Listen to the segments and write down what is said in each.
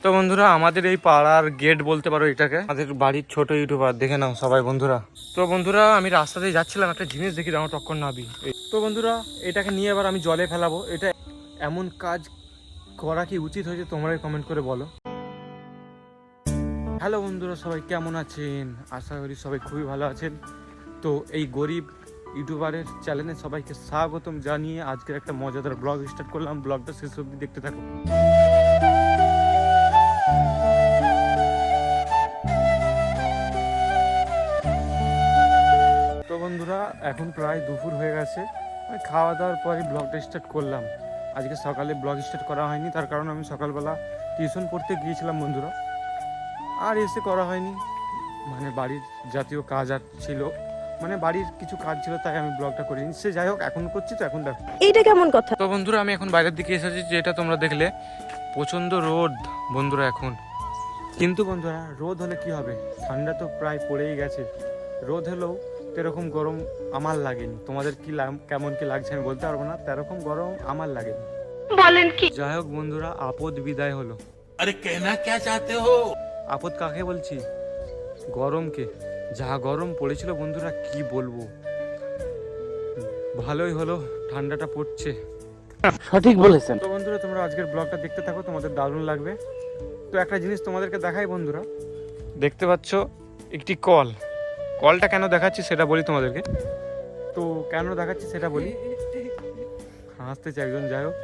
তো বন্ধুরা আমাদের এই পাড়ার গেট বলতে পারো এটাকে, আমাদের বাড়ির ছোট ইউটিউবার দেখে নাও সবাই বন্ধুরা। তো বন্ধুরা আমি রাস্তাতে যাচ্ছিলাম, একটা জিনিস দেখি আমার টক্কর নাবি। তো বন্ধুরা এটাকে নিয়ে এবার আমি জলে ফেলাবো। এটা এমন কাজ করা কি উচিত হয়েছে তোমরাই কমেন্ট করে বলো। হ্যালো বন্ধুরা, সবাই কেমন আছেন? আশা করি সবাই খুবই ভালো আছেন। তো এই গরিব ইউটিউবারের চ্যানেলে সবাইকে স্বাগতম জানিয়ে আজকের একটা মজাদার ব্লগ স্টার্ট করলাম। ব্লগটা শেষ অবধি দেখতে থাকো। তো বন্ধুরা এখন প্রায় দুপুর হয়ে গেছে, আমি খাওয়া দাওয়ার পরে ব্লগটা স্টার্ট করলাম। আজকে সকালে ব্লগ স্টার্ট করা হয়নি, তার কারণ আমি সকালবেলা টিউশন পড়তে গিয়েছিলাম বন্ধুরা, আর এসে করা হয়নি। মানে বাড়ির জাতীয় কাজ আর ছিল, মানে বাড়ির কিছু কাজ ছিল, তাই আমি ব্লগটা করিনি। সে যাই হোক, এখন করছি। তো এখন দেখো এইটা কেমন কথা। তো বন্ধুরা আমি এখন বাইরের দিকে এসেছি, যেটা তোমরা দেখলে প্রচণ্ড রোদ বন্ধুরা এখন। কিন্তু বন্ধুরা রোদ হলে কি হবে, ঠান্ডা তো প্রায় পড়েই গেছে। রোদ হলেও এরকম গরম আমার লাগেনি। তোমাদের কি কেমন কি লাগছে আমি বলতে পারবো না, তেরকম গরম আমার লাগেনি। বলেন কি? যাই হোক বন্ধুরা, আপদ বিদায় হলো। अरे कहना क्या चाहते हो? আপদ কাকে বলছি? গরমকে। যা গরম পড়েছিল বন্ধুরা কি বলবো। ভালোই হলো ঠান্ডাটা পড়ছে। সঠিক বলেছেন। তো বন্ধুরা তোমরা আজকের ব্লগটা দেখতে থাকো, তোমাদের দারুণ লাগবে। তো একটা জিনিস তোমাদেরকে দেখাই বন্ধুরা, দেখতে পাচ্ছ একটি কলটা কেন দেখাচ্ছি সেটা বলি তোমাদেরকে। তো কেন দেখাচ্ছি সেটা বলি। হাসতেছে একজন, যাই হোক।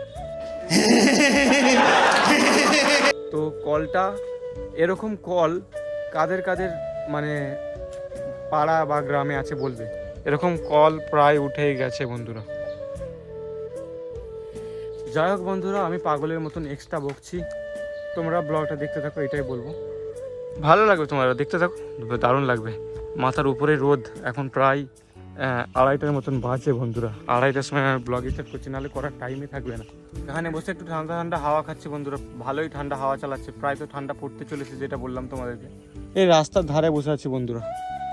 তো কলটা এরকম কল কাদের কাদের মানে পাড়া বা গ্রামে আছে বলবে। এরকম কল প্রায় উঠেই গেছে বন্ধুরা। যাই হোক বন্ধুরা, আমি পাগলের মতন এক্সট্রা বকছি, তোমরা ব্লগটা দেখতে থাকো, এটাই বলবো। ভালো লাগবে, তোমরা দেখতে থাকো, দারুণ লাগবে। মাথার উপরে রোদ, এখন প্রায় 2:30টার মতন বাজে বন্ধুরা। 2:30টার সময় আমি ব্লগ স্টার্ট করছি, নাহলে করার টাইমই থাকবে না। এখানে বসে একটু ঠান্ডা ঠান্ডা হাওয়া খাচ্ছি বন্ধুরা, ভালোই ঠান্ডা হাওয়া চালাচ্ছে। প্রায় তো ঠান্ডা পড়তে চলেছে, যেটা বললাম তোমাদেরকে। এই রাস্তার ধারে বসে আছি বন্ধুরা,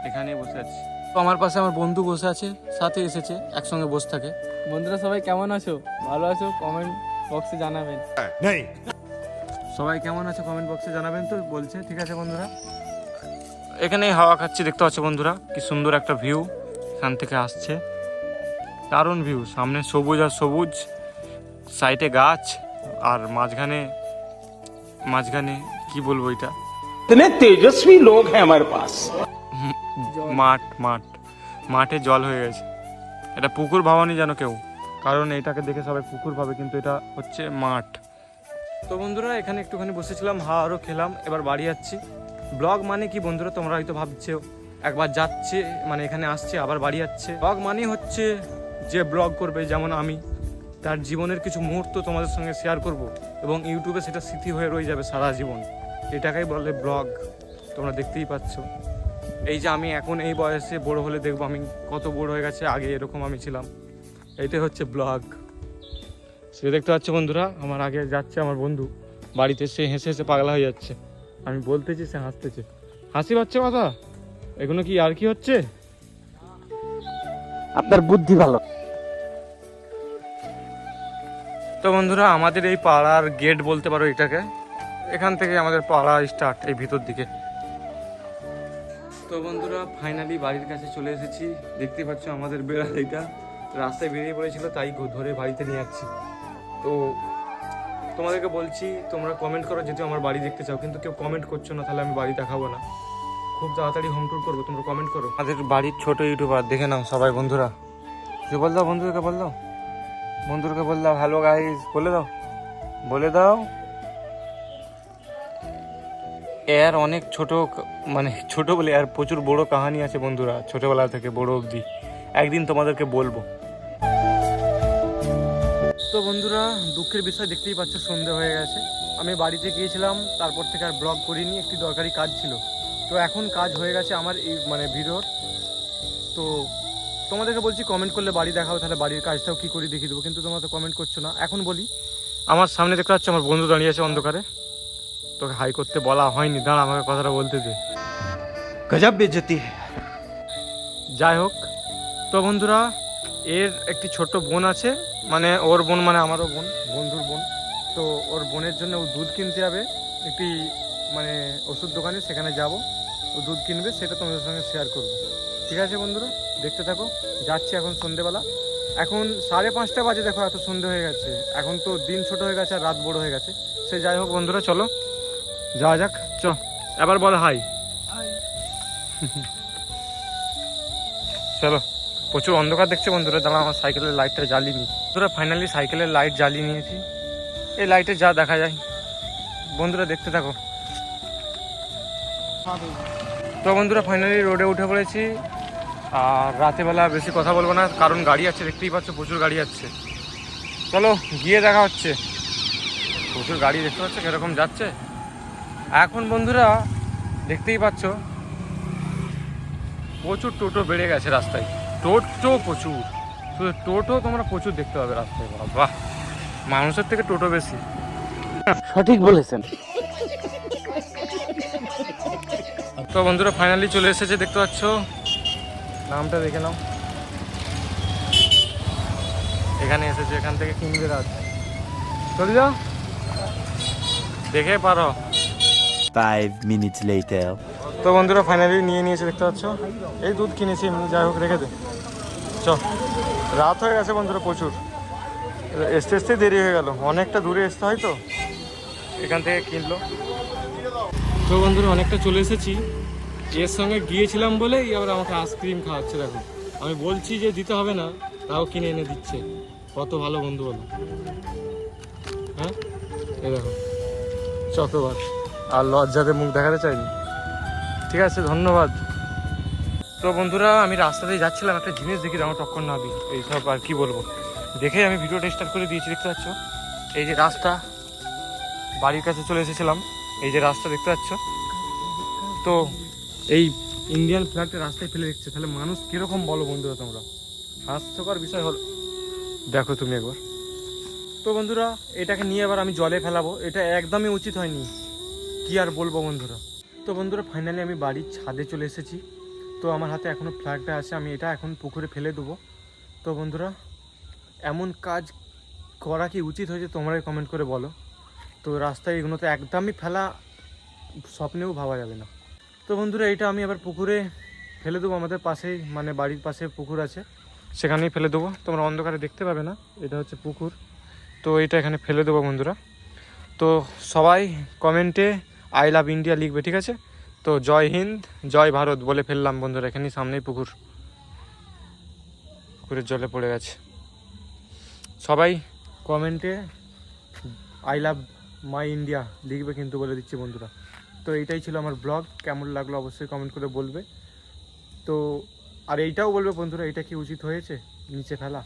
এখানেই বসে আছি। তো আমার পাশে আমার বন্ধু বসে আছে, সাথে এসেছে, একসঙ্গে বসে থাকে। বন্ধুরা সবাই কেমন আছো? ভালো আছো? কমেন্ট বক্সে জানাবেন। সবাই কেমন আছে কমেন্ট বক্সে জানাবেন। তো বলছে ঠিক আছে বন্ধুরা, এখানেই হাওয়া খাচ্ছি, দেখতে পাচ্ছ বন্ধুরা কি সুন্দর একটা ভিউ এখান থেকে আসছে। দারুণ ভিউ, সামনে সবুজ আর সবুজ, সাইডে গাছ, আর মাঝখানে কি বলবো এটা, इतने तेजस्वी लोग हैं हमारे पास। মাঠে জল হয়ে গেছে। এটা পুকুর ভাবানি যেন কেউ, কারণ এটাকে দেখে সবাই পুকুর ভাবে, কিন্তু এটা হচ্ছে মাঠ। তো বন্ধুরা এখানে একটুখানি বসেছিলাম, হাওয়ারও খেলাম, এবার বাড়ি যাচ্ছি। ব্লগ মানে কি বন্ধুরা, তোমরা হয়তো ভাবছো একবার যাচ্ছে মানে এখানে আসছে আবার বাড়ি যাচ্ছে। ব্লগ মানে হচ্ছে যে ব্লগ করবে, যেমন আমি, তার জীবনের কিছু মুহূর্ত তোমাদের সঙ্গে শেয়ার করব, এবং ইউটিউবে সেটা স্মৃতি হয়ে রয়ে যাবে সারা জীবন। এটাকেই বলে ব্লগ। তোমরা দেখতেই পাচ্ছ, এই যে আমি এখন এই বয়সে, বড় হলে দেখবো আমি কত বড় হয়ে গেছে, আগে এরকম আমি ছিলাম। এইটাই হচ্ছে ব্লগ। সে দেখতে পাচ্ছ বন্ধুরা, আমার আগে যাচ্ছে আমার বন্ধু, বাড়িতে সে হেসে হেসে পাগলা হয়ে যাচ্ছে। আমি বলতেছি, সে হাসতেছে। হাসি পাচ্ছে কথা, এগুলো কি আর কি হচ্ছে? আপনার বুদ্ধি ভালো। তো বন্ধুরা আমাদের এই পাড়ার গেট বলতে পারো এটাকে, এখান থেকে আমাদের পাড়া স্টার্ট, এই ভিতর দিকে। তো বন্ধুরা ফাইনালি বাড়ির কাছে চলে এসেছি। দেখতে পাচ্ছ আমাদের বেড়াল, এইটা রাস্তায় বেরিয়ে পড়েছিল, তাই ধরে বাড়িতে নিয়ে যাচ্ছি। তো তোমাদেরকে বলছি, তোমরা কমেন্ট করো যদি আমার বাড়ি দেখতে চাও, কিন্তু কেউ কমেন্ট করছো না, তাহলে আমি বাড়ি দেখাবো না। খুব তাড়াতাড়ি হোম ট্যুর করবো, তোমরা কমেন্ট করো। আমাদের বাড়ির ছোট ইউটিউবার দেখে নাও সবাই বন্ধুরা। কে বল দাও, বন্ধুদেরকে বল দাও, বন্ধুদেরকে বল দাও হ্যালো গাইস বলে দাও। এর অনেক ছোট, মানে ছোট বলে আর প্রচুর বড় কাহিনী আছে বন্ধুরা, ছোটবেলা থেকে বড় অবধি, একদিন তোমাদেরকে বলবো। তো বন্ধুরা দুঃখের বিষয়, দেখতেই পাচ্ছ সন্ধে হয়ে গেছে। আমি বাড়িতে গিয়েছিলাম, তারপর থেকে আর ব্লগ করিনি, একটি দরকারি কাজ ছিল। তো এখন কাজ হয়ে গেছে আমার এই মানে ভিডিওর। তো তোমাদেরকে বলছি কমেন্ট করলে বাড়ি দেখাবো, তাহলে বাড়ির কাজটাও কী করে দেখিয়ে দেবো, কিন্তু তোমরা তো কমেন্ট করছো না। এখন বলি, আমার সামনে দেখতে পাচ্ছ আমার বন্ধু দাঁড়িয়ে আছে অন্ধকারে, তোকে হাই করতে বলা হয়নি, দাঁড়া আমাকে কথাটা বলতে দে। গজব বেইজ্জতি। যাই হোক, তো বন্ধুরা এর একটি ছোট্ট বোন আছে, মানে ওর বোন মানে আমারও বোন, বন্ধুর বোন। তো ওর বোনের জন্য ও দুধ কিনতে যাবে, একটি মানে ওষুধ দোকানে, সেখানে যাব, ও দুধ কিনবে, সেটা তোমাদের সঙ্গে শেয়ার করব। ঠিক আছে বন্ধুরা, দেখতে থাকো। যাচ্ছি এখন সন্ধেবেলা, এখন 5:30 বাজে, দেখো এত সন্ধে হয়ে গেছে। এখন তো দিন ছোট হয়ে গেছে আর রাত বড় হয়ে গেছে। সে যাই হোক বন্ধুরা, চলো যাওয়া যাক। এবার বল হাই। চলো, প্রচুর অন্ধকার দেখছে বন্ধুরা। দাঁড়া, আমার সাইকেলের লাইটটা জ্বালিয়ে নি। বন্ধুরা ফাইনালি সাইকেলের লাইট জ্বালিয়ে নিয়েছি। এই লাইটে যা দেখা যায় বন্ধুরা, দেখতে থাকো। তো বন্ধুরা ফাইনালি রোডে উঠে পড়েছি। আর রাতেবেলা বেশি কথা বলবো না, কারণ গাড়ি আছে, দেখতেই পাচ্ছ প্রচুর গাড়ি আছে। চলো গিয়ে দেখা হচ্ছে। প্রচুর গাড়ি দেখতে পাচ্ছ কিরকম যাচ্ছে। এখন বন্ধুরা দেখতেই পাচ্ছ প্রচুর টোটো বেড়ে গেছে রাস্তায়। টোটো প্রচুর, শুধু টোটো তোমরা প্রচুর দেখতে পাবে রাস্তায়। বাহ, মানুষের থেকে টোটো বেশি। সঠিক বলেছেন। তো বন্ধুরা ফাইনালি চলে এসেছে, দেখতে পাচ্ছ। নামটা দেখে নাও, এখানে এসেছে। এখান থেকে কিনবে রাত, চলে যাও, দেখে পারো। 5 minutes later. তো বন্ধুরা ফাইনালি নিয়ে নিয়েছে, দেখতে পাচ্ছ। এই দুধ কিনেছি এমনি, যাই হোক রেখে দে। রাত হয়ে গেছে বন্ধুরা প্রচুর, আসতে আসতে দেরি হয়ে গেল। অনেকটা দূরে আসতে হয় তো, এখান থেকে কিনলো। তো বন্ধুরা অনেকটা চলে এসেছি। এর সঙ্গে গিয়েছিলাম বলেই আবার আমাকে আইসক্রিম খাওয়াচ্ছে। দেখো, আমি বলছি যে দিতে হবে না, তাও কিনে এনে দিচ্ছে। কত ভালো বন্ধু বলো। হ্যাঁ, এই দেখো চকোবার, আর লজ্জাতে মুখ দেখাতে চাইনি। ঠিক আছে, ধন্যবাদ। তো বন্ধুরা আমি রাস্তাতেই যাচ্ছিলাম, একটা জিনিস দেখি আমার টক্কর না দিই। এইসব আর কি বলবো, দেখে আমি ভিডিওটা স্টার্ট করে দিয়েছি। দেখতে পাচ্ছ এই যে রাস্তা, বাড়ির কাছে চলে এসেছিলাম। এই যে রাস্তা দেখতে পাচ্ছ। তো এই ইন্ডিয়ান ফ্ল্যাগটা রাস্তায় ফেলে দিচ্ছে, তাহলে মানুষ কিরকম বলো বন্ধুরা তোমরা। হাস্যকর বিষয় হলো, দেখো তুমি একবার। তো বন্ধুরা এটাকে নিয়ে এবার আমি জলে ফেলাবো, এটা একদমই উচিত হয়নি, কি আর বলবো বন্ধুরা। তো বন্ধুরা ফাইনালি আমি বাড়ির ছাদে চলে এসেছি। তো আমার হাতে এখনও ফ্ল্যাগটা আছে, আমি এটা এখন পুকুরে ফেলে দেবো। তো বন্ধুরা এমন কাজ করা কি উচিত হয়েছে, তোমরাই কমেন্ট করে বলো। তো রাস্তায় এগুলো তো একদমই ফেলা স্বপ্নেও ভাবা যাবে না। তো বন্ধুরা এটা আমি আবার পুকুরে ফেলে দেবো। আমাদের পাশেই মানে বাড়ির পাশে পুকুর আছে, সেখানেই ফেলে দেবো। তোমরা অন্ধকারে দেখতে পাবে না, এটা হচ্ছে পুকুর। তো এটা এখানে ফেলে দেবো বন্ধুরা। তো সবাই কমেন্টে আই লাভ ইন্ডিয়া লিখবে, ঠিক আছে? তো জয় হিন্দ জয় ভারত বলে ফেললাম বন্ধুরা। এখানেই সামনেই পুকুর, পুকুরের জলে পড়ে গেছে। সবাই কমেন্টে আই লাভ মাই ইন্ডিয়া লিখবে কিন্তু, বলে দিচ্ছি বন্ধুরা। তো এইটাই ছিল আমার ব্লগ, কেমন লাগলো অবশ্যই কমেন্ট করে বলবে। তো আর এইটাও বলবে বন্ধুরা, এটা কি উচিত হয়েছে নিচে ফেলা।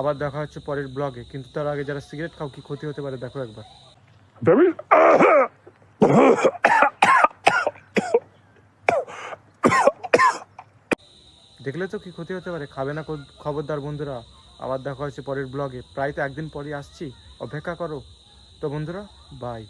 আবার দেখা হচ্ছে পরের ব্লগে, কিন্তু তার আগে যারা সিগারেট খাও কি ক্ষতি হতে পারে দেখো একবার। দেখলে তো কি ক্ষতি হতে পারে, খাবে না খবরদার বন্ধুরা। আবার দেখা হচ্ছে পরের ব্লগে, প্রায় তো একদিন পরই আসছি, অপেক্ষা করো। তো বন্ধুরা বাই।